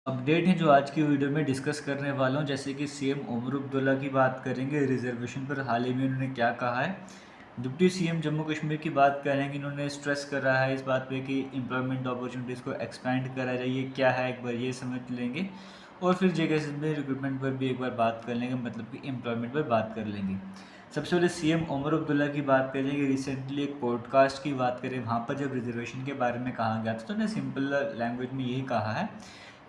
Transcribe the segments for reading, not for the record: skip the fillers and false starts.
Update है जो आज की वीडियो में डिस्कस करने वाला हूँ। जैसे कि सीएम उमर अब्दुल्ला की बात करेंगे, रिजर्वेशन पर हाल ही में उन्होंने क्या कहा है। डिप्टी सीएम जम्मू कश्मीर की बात करेंगे, इन्होंने स्ट्रेस कर रहा है इस बात पे कि एम्प्लॉयमेंट अपॉर्चुनिटीज़ को एक्सपैंड करा जाए। ये क्या है एक बार ये समझ लेंगे, और फिर जेके में रिक्रूटमेंट पर भी एक बार बात कर लेंगे, मतलब कि एम्प्लॉयमेंट पर बात कर लेंगे। सबसे पहले सीएम उमर अब्दुल्ला की बात करेंगे। रिसेंटली एक पॉडकास्ट की बात करें, वहाँ पर जब रिजर्वेशन के बारे में कहा गया था तो उन्होंने सिंपल लैंग्वेज में यही कहा है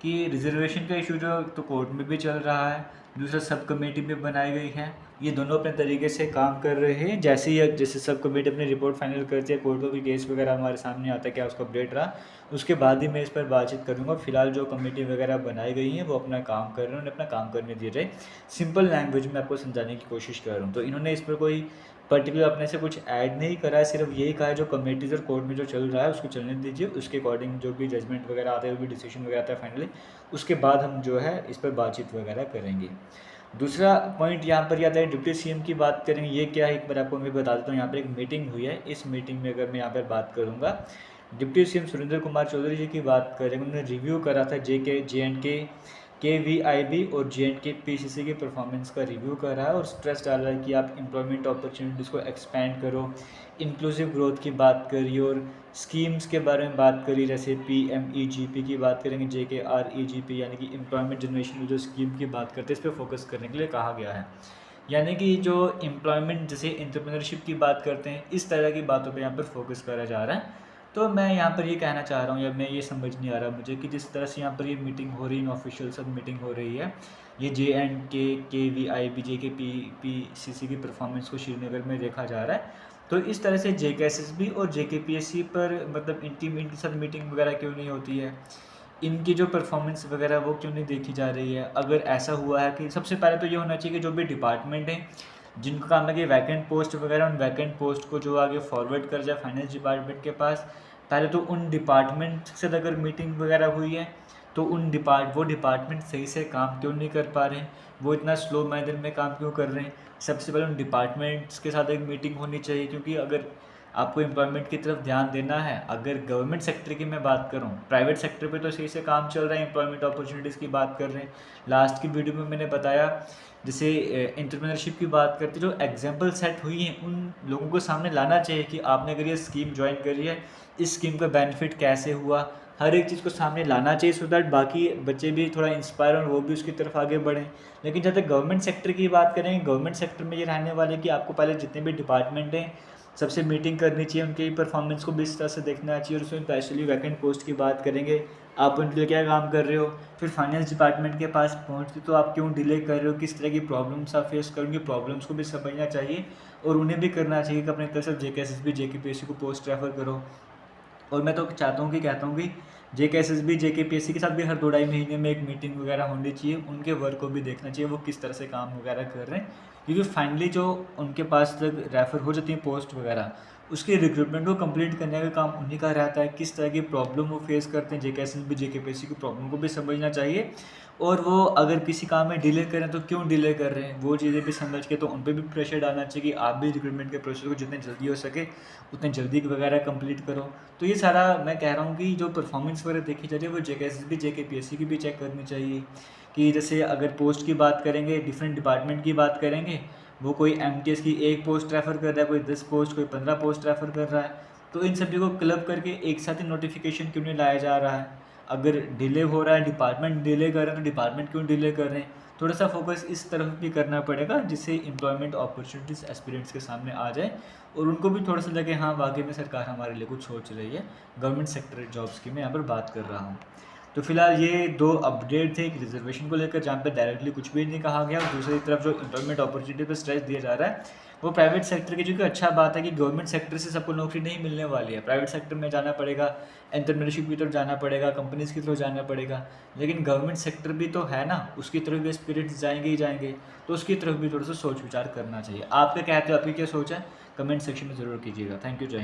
कि रिजर्वेशन का इशू जो तो कोर्ट में भी चल रहा है, दूसरा सब कमेटी भी बनाई गई है। ये दोनों अपने तरीके से काम कर रहे हैं। जैसे सब कमेटी अपनी रिपोर्ट फाइनल करती है, कोर्ट का भी केस वगैरह हमारे सामने आता है, क्या उसका अपडेट रहा, उसके बाद ही मैं इस पर बातचीत करूँगा। फिलहाल जो कमेटी वगैरह बनाई गई हैं वो अपना काम कर रहे हैं, उन्हें अपना काम करने दिया जाए। सिंपल लैंग्वेज में आपको समझाने की कोशिश कर रहा हूँ। तो इन्होंने इस पर कोई पर्टिकुलर अपने से कुछ ऐड नहीं करा है, सिर्फ यही कहा है जो कमेटीज और कोर्ट में जो चल रहा है उसको चलने दीजिए, उसके अकॉर्डिंग जो भी जजमेंट वगैरह आता है, जो भी डिसीजन वगैरह आता है फाइनली, उसके बाद हम जो है इस पर बातचीत वगैरह करेंगे। दूसरा पॉइंट यहाँ पर आता है, डिप्टी सीएम की बात करेंगे। ये क्या है एक बार आपको मैं बता देता हूँ। यहाँ पर एक मीटिंग हुई है, इस मीटिंग में अगर मैं यहाँ पर बात करूँगा, डिप्टी सीएम सुरेंद्र कुमार चौधरी जी की बात करेंगे। उन्होंने रिव्यू करा था JNK और JNK-PCC की परफॉर्मेंस का रिव्यू करा है और स्ट्रेस डाला है कि आप एम्प्लॉयमेंट अपॉर्चुनिटीज़ को एक्सपेंड करो, इंक्लूसिव ग्रोथ की बात करी और स्कीम्स के बारे में बात करी। जैसे PMEGP की बात करेंगे, JKREGP यानी कि एम्प्लॉयमेंट जनरेशन जो स्कीम की बात करते हैं, इस पर फोकस करने के लिए कहा गया है। यानी कि जो एम्प्लॉयमेंट जैसे एंटरप्रेन्योरशिप की बात करते हैं, इस तरह की बातों पे यहाँ पर फोकस करा जा रहा है। तो मैं यहाँ पर ये कहना चाह रहा हूँ, या मैं ये समझ नहीं आ रहा मुझे कि जिस तरह से यहाँ पर ये मीटिंग हो रही है, ऑफिशियल सब मीटिंग हो रही है, ये JNK, KVIB, JKPCC की परफॉर्मेंस को श्रीनगर में देखा जा रहा है। तो इस तरह से JKSSB और JKPSC पर मतलब इनके साथ मीटिंग वगैरह क्यों नहीं होती है, इनकी जो परफॉर्मेंस वगैरह वो क्यों नहीं देखी जा रही है। अगर ऐसा हुआ है कि सबसे पहले तो ये होना चाहिए कि जो भी डिपार्टमेंट है जिनका काम है कि वैकेंट पोस्ट वगैरह, उन वैकेंट पोस्ट को जो आगे फॉरवर्ड कर जाए फाइनेंस डिपार्टमेंट के पास। पहले तो उन डिपार्टमेंट से अगर मीटिंग वगैरह हुई है तो वो डिपार्टमेंट सही से काम क्यों नहीं कर पा रहे हैं, वो इतना स्लो मैनर में काम क्यों कर रहे हैं। सबसे पहले उन डिपार्टमेंट्स के साथ एक मीटिंग होनी चाहिए, क्योंकि अगर आपको एम्प्लॉयमेंट की तरफ ध्यान देना है, अगर गवर्नमेंट सेक्टर की मैं बात करूँ, प्राइवेट सेक्टर पे तो सही से काम चल रहा है, एम्प्लॉयमेंट अपॉर्चुनिटीज़ की बात कर रहे हैं। लास्ट की वीडियो में मैंने बताया, जैसे एंटरप्रेन्योरशिप की बात करते, जो एग्जाम्पल सेट हुई हैं उन लोगों को सामने लाना चाहिए कि आपने अगर ये स्कीम ज्वाइन करी है, इस स्कीम का बेनिफिट कैसे हुआ, हर एक चीज़ को सामने लाना चाहिए, सो दैट बाकी बच्चे भी थोड़ा इंस्पायर और वो भी उसकी तरफ आगे बढ़ें। लेकिन जब तक गवर्नमेंट सेक्टर की बात करेंगे, गवर्नमेंट सेक्टर में ये रहने वाले कि आपको पहले जितने भी डिपार्टमेंट हैं सबसे मीटिंग करनी चाहिए, उनकी परफॉर्मेंस को भी इस तरह से देखना चाहिए। और उसमें स्पेशली वैकेंट पोस्ट की बात करेंगे, आप उनके लिए क्या काम कर रहे हो, फिर फाइनेंस डिपार्टमेंट के पास पहुँचते तो आप क्यों डिले कर रहे हो, किस तरह की प्रॉब्लम्स आप फेस करोगे, प्रॉब्लम्स को भी समझना चाहिए और उन्हें भी करना चाहिए कि अपने तरफ से JKSSB JKPSC को पोस्ट रेफर करो। और मैं तो चाहता हूँ कि कहता हूँ कि JKSSB JKPSC के साथ भी हर 2-2.5 महीने में एक मीटिंग वगैरह होनी चाहिए, उनके वर्क को भी देखना चाहिए वो किस तरह से काम वगैरह कर रहे हैं। क्योंकि फाइनली जो उनके पास तक रेफ़र हो जाती है पोस्ट वगैरह, उसकी रिक्रूटमेंट को कंप्लीट करने का काम उन्हीं का रहता है। किस तरह की प्रॉब्लम वो फेस करते हैं, JKSSB JKPSC की प्रॉब्लम को भी समझना चाहिए। और वो अगर किसी काम में डिले करें तो क्यों डिले कर रहे हैं, वो चीज़ें भी समझ के तो उन पर भी प्रेशर डालना चाहिए कि आप भी रिक्रूटमेंट के प्रोसेस को जितने जल्दी हो सके उतने जल्दी वगैरह कंप्लीट करो। तो ये सारा मैं कह रहा हूँ कि जो परफॉर्मेंस वगैरह देखी जा रही है वो JKSSB JKPSC की भी चेक करनी चाहिए। कि जैसे अगर पोस्ट की बात करेंगे, डिफरेंट डिपार्टमेंट की बात करेंगे, वो कोई MTS की 1 पोस्ट रेफ़र कर रहा है, कोई 10 पोस्ट, कोई 15 पोस्ट रेफ़र कर रहा है, तो इन सभी को क्लब करके एक साथ ही नोटिफिकेशन क्यों नहीं लाया जा रहा है। अगर डिले हो रहा है, डिपार्टमेंट डिले कर रहे हैं, तो डिपार्टमेंट क्यों डिले कर रहे हैं। थोड़ा सा फोकस इस तरफ भी करना पड़ेगा, जिससे एम्प्लॉयमेंट अपॉर्चुनिटीज़ एस्पिरेंट्स के सामने आ जाए और उनको भी थोड़ा सा लगे हाँ वाकई में सरकार हमारे लिए कुछ सोच रही है। गवर्नमेंट सेक्टर जॉब्स की मैं यहाँ पर बात कर रहा हूँ। तो फिलहाल ये 2 अपडेट थे, एक रिजर्वेशन को लेकर जहाँ पे डायरेक्टली कुछ भी नहीं कहा गया, और दूसरी तरफ जो एम्प्लॉयमेंट अपॉर्चुनिटी पर स्ट्रेस दिया जा रहा है वो प्राइवेट सेक्टर की। जो कि अच्छा बात है कि गवर्नमेंट सेक्टर से सबको नौकरी नहीं मिलने वाली है, प्राइवेट सेक्टर में जाना पड़ेगा, एंटरप्रेन्योरशिप की तरफ जाना पड़ेगा, कंपनीज़ की तरफ जाना पड़ेगा। लेकिन गवर्नमेंट सेक्टर भी तो है ना, उसकी तरफ भी एस्पिरेंट्स जाएंगे ही जाएंगे, तो उसकी तरफ भी थोड़ा सा सोच विचार करना चाहिए। आप क्या कहते हो, आपकी क्या सोच है, कमेंट सेक्शन में ज़रूर कीजिएगा। थैंक यू, जय हिंद।